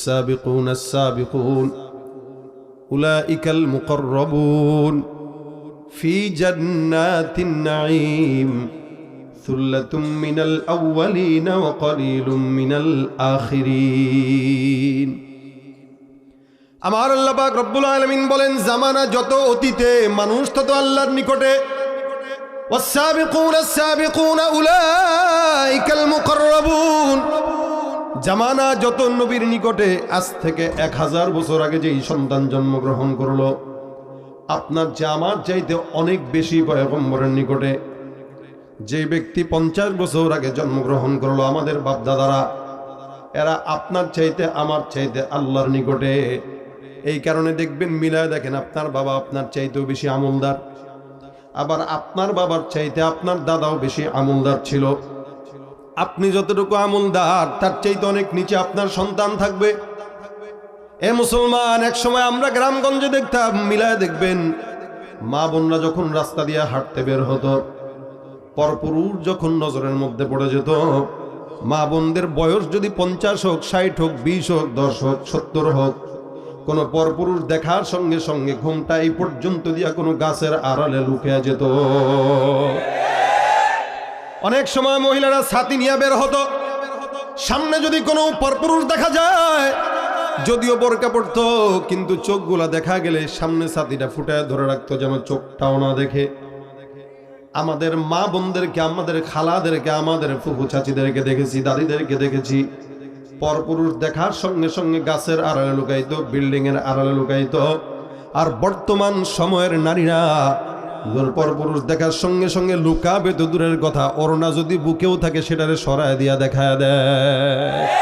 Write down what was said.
والسابقون السابقون أولئك المقربون في جنات النعيم ثلة من الأولين وقليل من الآخرين আমার আল্লাহ পাক রব্বুল আলামিন বলেন জামানা যত অতীতে মানুষ তত আল্লাহর নিকটে والسابقون السابقون أولئك المقربون জামানা যত নবীর নিকটে আজ থেকে 1000 বছর আগে যেই সন্তান জন্মগ্রহণ করলো আপনার জামার চাইতে অনেক বেশি পয়গম্বরের নিকটে যে ব্যক্তি 50 বছর আগে জন্মগ্রহণ করলো আমাদের বাপ দাদারা এরা আপনার চাইতে আমার চাইতে আল্লাহর নিকটে এই কারণে দেখবেন মিলায় দেখেন আপনার বাবা আপনার চাইতেও বেশি আমলদার আবার আপনার বাবার চাইতে আপনার দাদাও বেশি আমলদার ছিল আপনি যতটুকু আমলদার তার চাইতে অনেক নিচে আপনার সন্তান থাকবে এ মুসলমান এক সময় আমরা গ্রামগঞ্জে দেখতাম মিলায় দেখবেন মা বোনরা যখন রাস্তা দিয়ে হাঁটতে বের হতো পরপুরুষ যখন নজরের মধ্যে পড়ে যেত মা বোনদের বয়স যদি 50 হোক 60 হোক 20 হোক 10 হোক 70 হোক কোন পরপুরুষ দেখার সঙ্গে সঙ্গে ঘুমটা এই পর্যন্ত দিয়া কোনো গাছের আড়ালে লুকিয়ে যেত অনেক সময় মহিলারা ছাতি নিয়ে বের হতো সামনে যদি কোনো পরপুরুষ দেখা যায় যদিও বোরকা পড়তো কিন্তু চোখগুলা দেখা গেলে সামনে ছাতিটা ফুটায় ধরে রাখতো যেন চোখটাও না দেখে আমাদের মা বোনদেরকে আমাদের খালাদেরকে আমাদের ফুফু চাচিদেরকে দেখেছি দাদিদেরকে দেখেছি পরপুরুষ দেখার সঙ্গে সঙ্গে গাছের আড়ালে লুকাইতো বিল্ডিং এর আড়ালে লুকাইতো আর বর্তমান সময়ের নারীরা পরপুরুষ দেখার সঙ্গে সঙ্গে লুকাবে তো দূরের কথা ওড়না যদি বুকেও থাকে সেটারে সরায় দিয়া দেখায় দেয়